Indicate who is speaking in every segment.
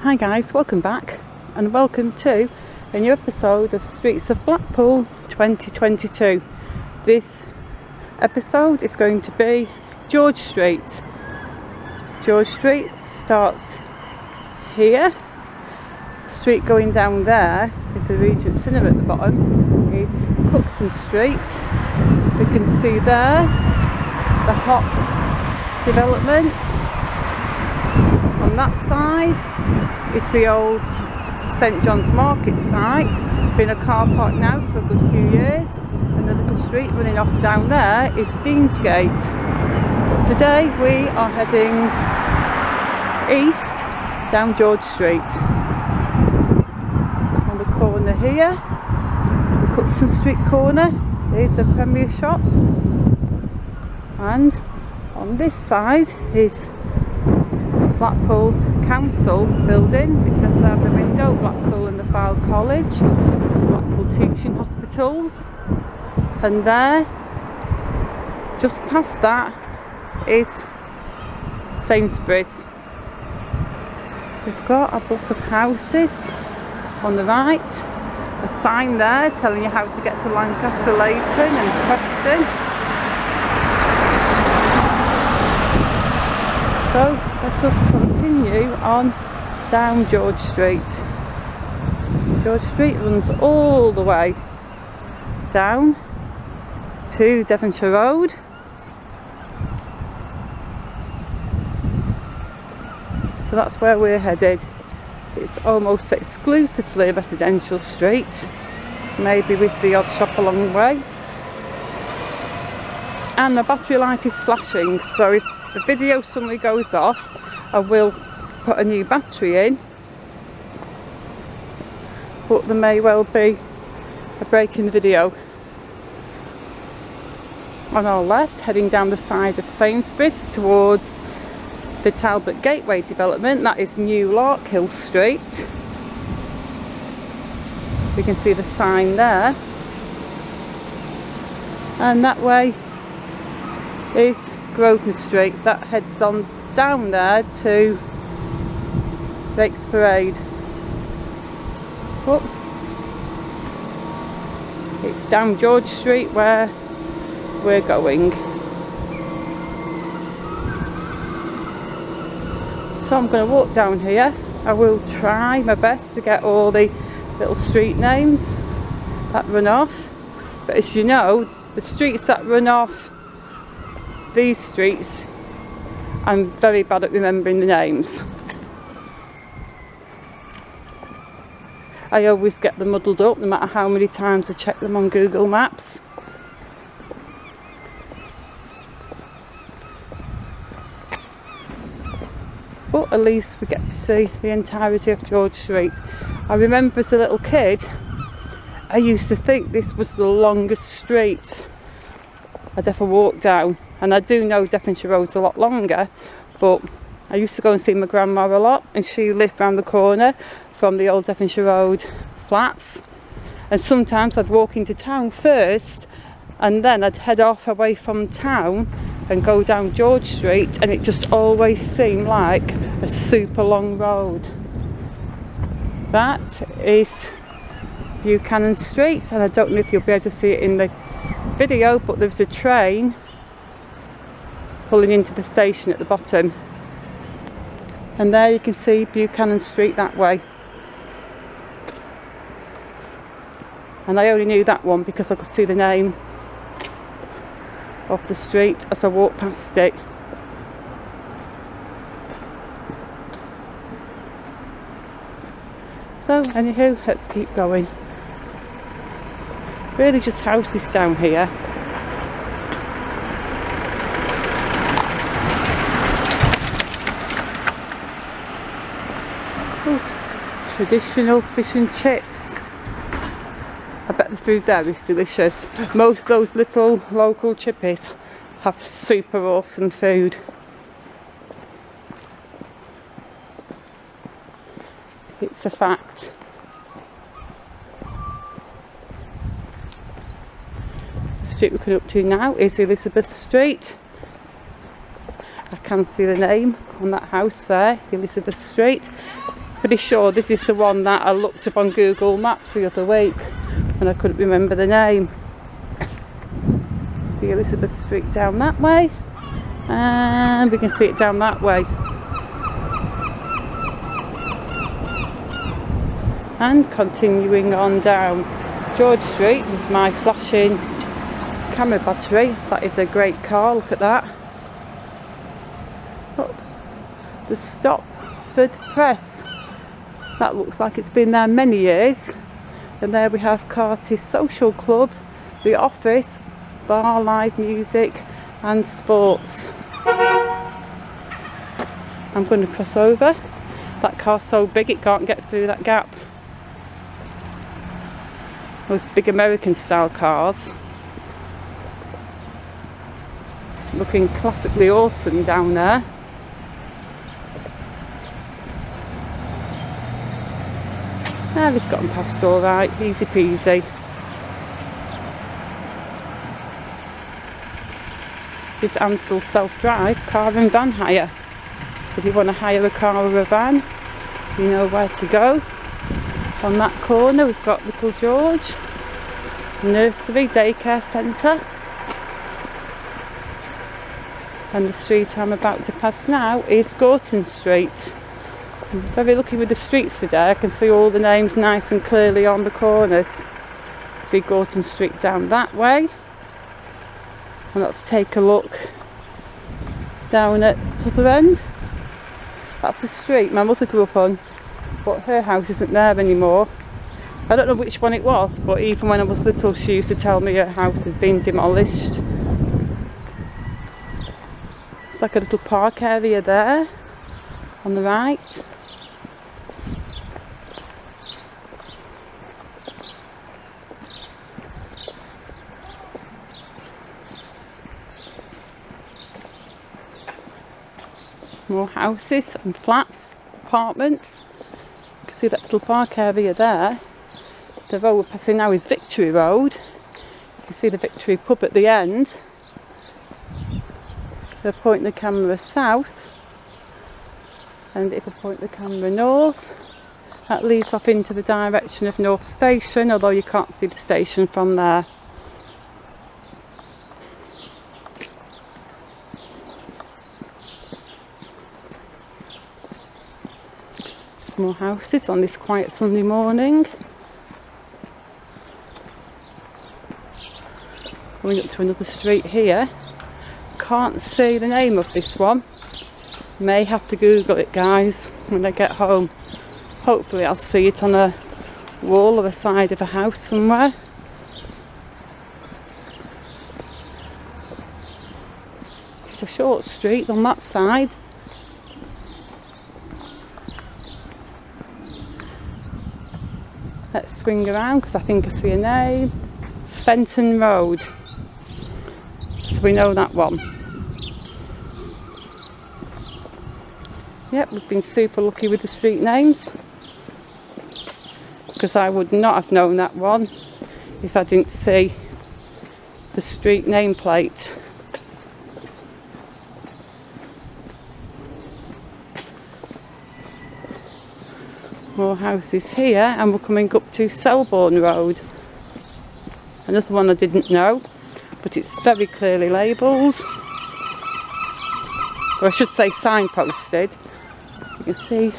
Speaker 1: Hi guys, welcome back and welcome to a new episode of Streets of Blackpool 2022. This episode is going to be George Street. George Street starts here. The street going down there with the Regent Cinema at the bottom is Cookson Street. We can see there the Hop development. On that side is the old St John's Market site. Been a car park now for a good few years, and the little street running off down there is Deansgate. But today we are heading east down George Street. On the corner here, the Cookson Street corner, is a Premier shop, and on this side is Blackpool Council buildings. It says there on the window Blackpool and the Fylde College, Blackpool Teaching Hospitals, and there just past that is Sainsbury's. We've got a block of houses on the right, a sign there telling you how to get to Lancaster, Leighton and Preston. So let us continue on down George Street. George Street runs all the way down to Devonshire Road. So that's where we're headed. It's almost exclusively a residential street, maybe with the odd shop along the way. And the battery light is flashing, so if the video suddenly goes off, I will put a new battery in, but there may well be a break in the video. On our left, heading down the side of Sainsbury's towards the Talbot Gateway development, that is New Larkhill Street. We can see the sign there, and that way is Grosvenor Street. That heads on down there to Rake's Parade. Oh, it's down George Street where we're going. So I'm going to walk down here. I will try my best to get all the little street names that run off, but as you know, the streets that run off these streets, I'm very bad at remembering the names. I always get them muddled up no matter how many times I check them on Google Maps. But at least we get to see the entirety of George Street. I remember as a little kid, I used to think this was the longest street I'd ever walked down. And I do know Devonshire Road's a lot longer, but I used to go and see my grandma a lot, and she lived round the corner from the old Devonshire Road flats. And sometimes I'd walk into town first, and then I'd head off away from town and go down George Street, and it just always seemed like a super long road. That is Buchanan Street, and I don't know if you'll be able to see it in the video, but there's a train pulling into the station at the bottom, and there you can see Buchanan Street that way. And I only knew that one because I could see the name of the street as I walked past it. So anywho, let's keep going. Really just houses down here. Traditional fish and chips. I bet the food there is delicious. Most of those little local chippies have super awesome food. It's a fact. The street we're coming up to now is Elizabeth Street. I can see the name on that house there, Elizabeth Street. pretty sure this is the one that I looked up on Google Maps the other week and I couldn't remember the name. See Elizabeth Street down that way, and we can see it down that way. And continuing on down George Street with my flashing camera battery. That is a great car, look at that. Look, the Stopford Press. That looks like it's been there many years. And there we have Carty's Social Club, the office, bar, live music and sports. I'm going to cross over. That car's so big it can't get through that gap. Those big American style cars. Looking classically awesome down there. Ah, we've gotten past all right, easy peasy. This is Ansell self-drive car and van hire. So if you want to hire a car or a van, you know where to go. On that corner we've got Little George, nursery, daycare centre. And the street I'm about to pass now is Gorton Street. I'm very lucky with the streets today. I can see all the names nice and clearly on the corners. See Gorton Street down that way. And let's take a look down at the other end. That's the street my mother grew up on, but her house isn't there anymore. I don't know which one it was, but even when I was little she used to tell me her house had been demolished. It's like a little park area there on the right. More houses and flats, apartments. You can see that little park area there. The road we're passing now is Victory Road. You can see the Victory pub at the end. If I point the camera south, and if I point the camera north, that leads off into the direction of North Station, although you can't see the station from there. Just more houses on this quiet Sunday morning. Going up to another street here. Can't see the name of this one. May have to Google it, guys, when I get home. Hopefully I'll see it on a wall or the side of a house somewhere. It's a short street on that side. Let's swing around because I think I see a name. Fenton Road. So we know that one. Yep, we've been super lucky with the street names, because I would not have known that one if I didn't see the street nameplate. More houses here, and we're coming up to Selborne Road. Another one I didn't know, but it's very clearly labelled, or I should say signposted. You can see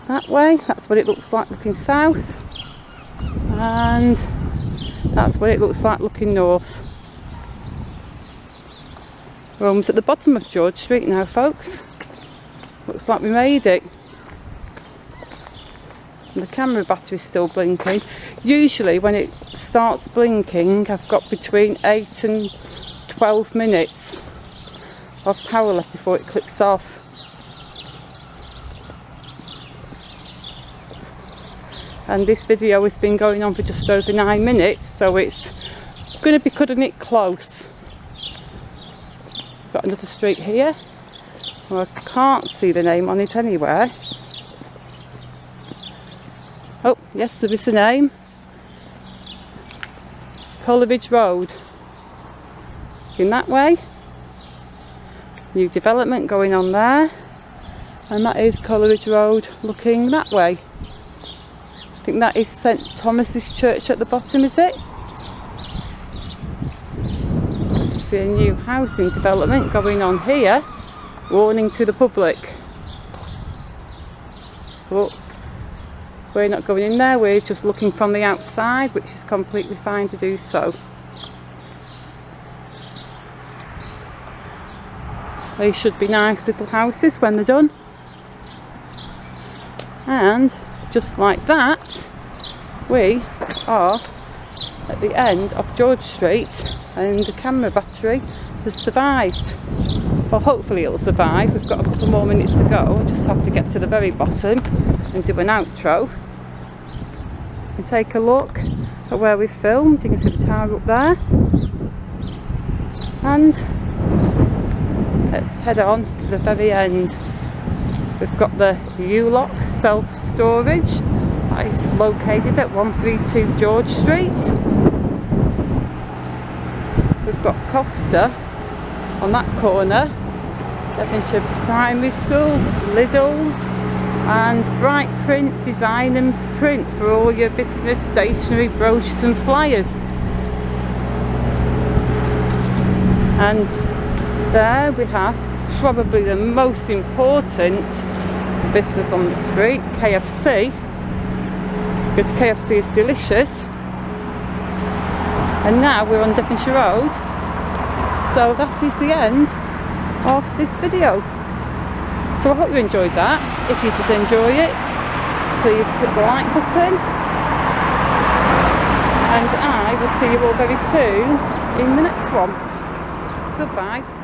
Speaker 1: that way, that's what it looks like looking south, and that's what it looks like looking north. We're almost at the bottom of George Street now, folks. Looks like we made it. And the camera battery's still blinking. Usually when it starts blinking I've got between 8 and 12 minutes of power left before it clicks off. And this video has been going on for just over 9 minutes, so it's going to be cutting it close. Got another street here. Well, I can't see the name on it anywhere. Oh, yes, there is a name. Coleridge Road. In that way. New development going on there. and that is Coleridge Road looking that way. I think that is St Thomas's Church at the bottom, is it? See a new housing development going on here. Warning to the public. But we're not going in there, we're just looking from the outside, which is completely fine to do so. They should be nice little houses when they're done. And just like that, we are at the end of George Street, and the camera battery has survived. Well, hopefully it'll survive. We've got a couple more minutes to go. We'll just have to get to the very bottom and do an outro and take a look at where we filmed. You can see the tower up there, and let's head on to the very end. We've got the U-Lock self-storage that is located at 132 George Street. We've got Costa on that corner, Devonshire Primary School, Lidl's, and Bright Print Design and Print for all your business stationery, brochures and flyers. And there we have probably the most important business on the street, KFC, because KFC is delicious. And now we're on Devonshire Road, so that is the end of this video. So I hope you enjoyed that. If you did enjoy it, please hit the like button, and I will see you all very soon in the next one. Goodbye.